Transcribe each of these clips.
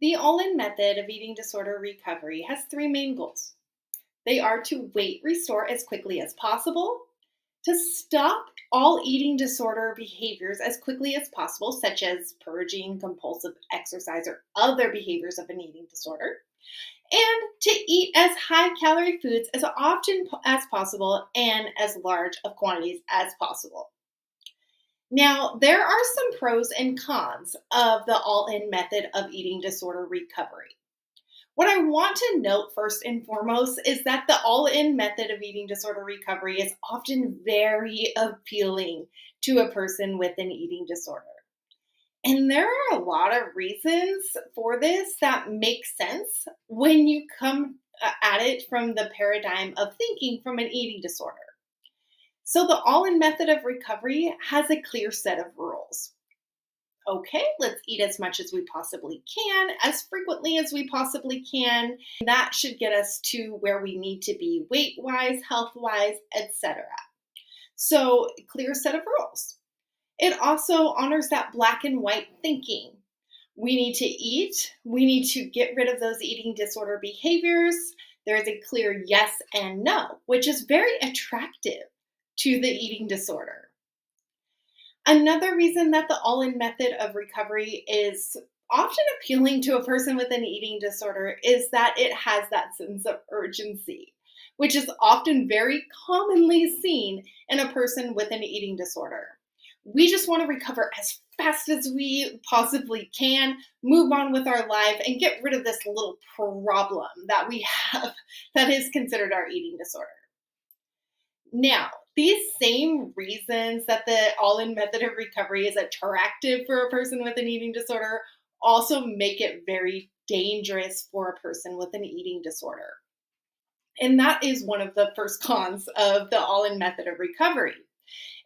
The all-in method of eating disorder recovery has three main goals. They are to weight restore as quickly as possible, to stop all eating disorder behaviors as quickly as possible, such as purging, compulsive exercise, or other behaviors of an eating disorder, and to eat as high calorie foods as often as possible and as large of quantities as possible. Now, there are some pros and cons of the all in method of eating disorder recovery. What I want to note first and foremost is that the all in method of eating disorder recovery is often very appealing to a person with an eating disorder. And there are a lot of reasons for this that make sense when you come at it from the paradigm of thinking from an eating disorder. So, the all in method of recovery has a clear set of rules. Okay, let's eat as much as we possibly can, as frequently as we possibly can. That should get us to where we need to be weight wise, health wise, etc. So, clear set of rules. It also honors that black and white thinking. We need to eat, we need to get rid of those eating disorder behaviors. There is a clear yes and no, which is very attractive to the eating disorder. Another reason that the all in method of recovery is often appealing to a person with an eating disorder is that it has that sense of urgency, which is often very commonly seen in a person with an eating disorder. We just want to recover as fast as we possibly can, move on with our life, and get rid of this little problem that we have that is considered our eating disorder. Now, these same reasons that the all in method of recovery is attractive for a person with an eating disorder also make it very dangerous for a person with an eating disorder. And that is one of the first cons of the all in method of recovery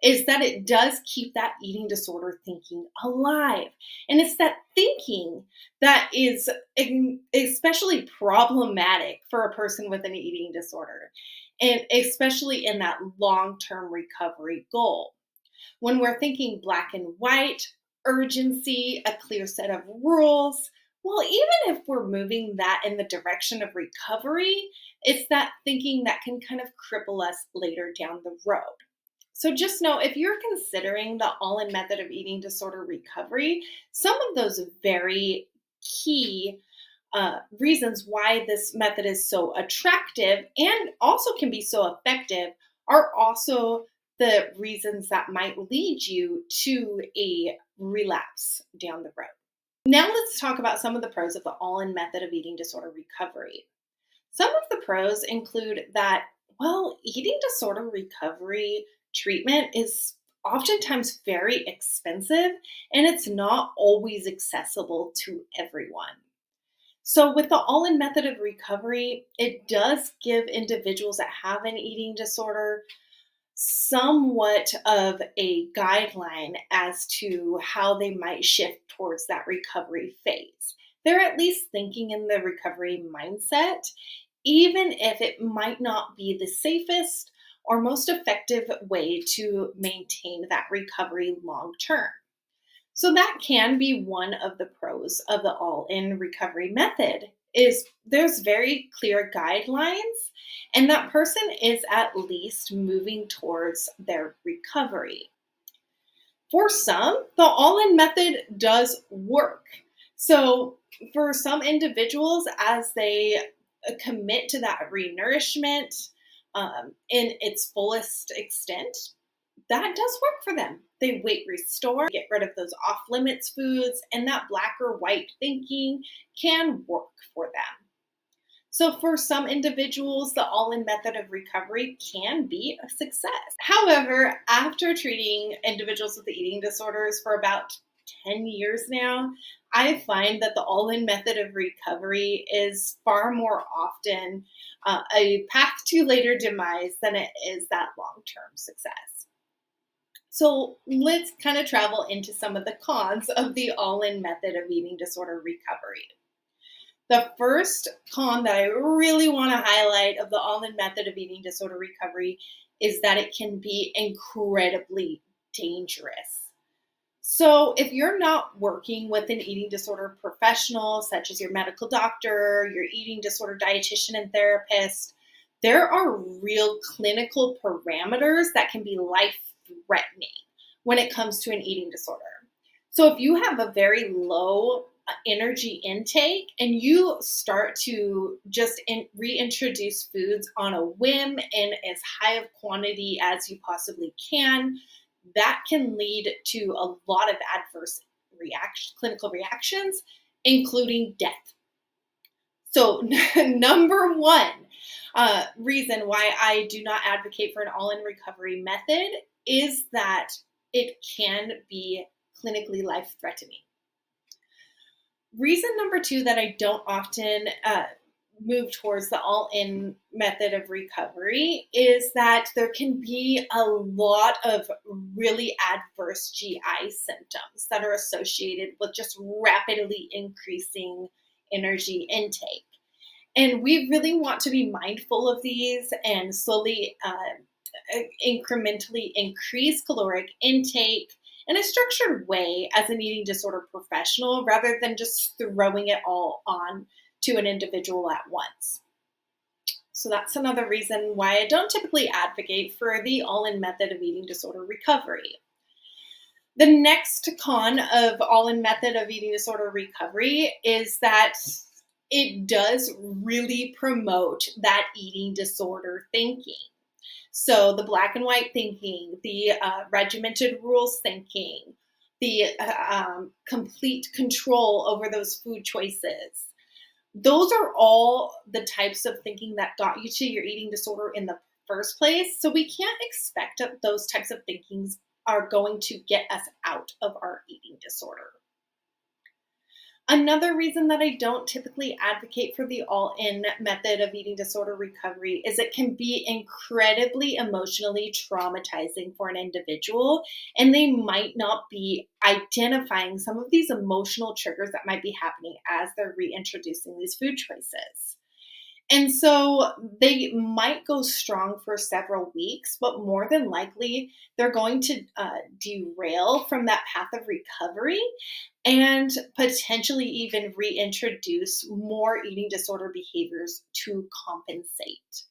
is that it does keep that eating disorder thinking alive. And it's that thinking that is especially problematic for a person with an eating disorder, and especially in that long term recovery goal. When we're thinking black and white, urgency, a clear set of rules, well, even if we're moving that in the direction of recovery, it's that thinking that can kind of cripple us later down the road. So just know if you're considering the all in method of eating disorder recovery, some of those very key reasons why this method is so attractive and also can be so effective are also the reasons that might lead you to a relapse down the road. Now let's talk about some of the pros of the all in method of eating disorder recovery. Some of the pros include that, well, eating disorder recovery treatment is oftentimes very expensive and it's not always accessible to everyone. So, with the all in method of recovery, it does give individuals that have an eating disorder somewhat of a guideline as to how they might shift towards that recovery phase. They're at least thinking in the recovery mindset, even if it might not be the safest or most effective way to maintain that recovery long term. So that can be one of the pros of the all-in recovery method is there's very clear guidelines and that person is at least moving towards their recovery. For some, the all-in method does work. So for some individuals, as they commit to that renourishment in its fullest extent, that does work for them. They weight restore, get rid of those off limits foods, and that black or white thinking can work for them. So, for some individuals, the all in method of recovery can be a success. However, after treating individuals with eating disorders for about 10 years now, I find that the all in method of recovery is far more often a path to later demise than it is that long term success. So let's kind of travel into some of the cons of the all in method of eating disorder recovery. The first con that I really want to highlight of the all in method of eating disorder recovery is that it can be incredibly dangerous. So, if you're not working with an eating disorder professional, such as your medical doctor, your eating disorder dietitian and therapist, there are real clinical parameters that can be life threatening when it comes to an eating disorder. So, if you have a very low energy intake and you start to just reintroduce foods on a whim in as high of quantity as you possibly can, that can lead to a lot of adverse clinical reactions, including death. So, number one reason why I do not advocate for an all in recovery method is that it can be clinically life threatening. Reason number two that I don't often move towards the all in method of recovery is that there can be a lot of really adverse GI symptoms that are associated with just rapidly increasing energy intake. And we really want to be mindful of these and slowly incrementally increase caloric intake in a structured way as an eating disorder professional rather than just throwing it all on to an individual at once. So that's another reason why I don't typically advocate for the all in method of eating disorder recovery. The next con of all in method of eating disorder recovery is that it does really promote that eating disorder thinking. So the black and white thinking, the regimented rules thinking, the complete control over those food choices. Those are all the types of thinking that got you to your eating disorder in the first place. So we can't expect that those types of thinkings are going to get us out of our eating disorder. Another reason that I don't typically advocate for the all in method of eating disorder recovery is it can be incredibly emotionally traumatizing for an individual, and they might not be identifying some of these emotional triggers that might be happening as they're reintroducing these food choices. And so they might go strong for several weeks, but more than likely, they're going to derail from that path of recovery and potentially even reintroduce more eating disorder behaviors to compensate.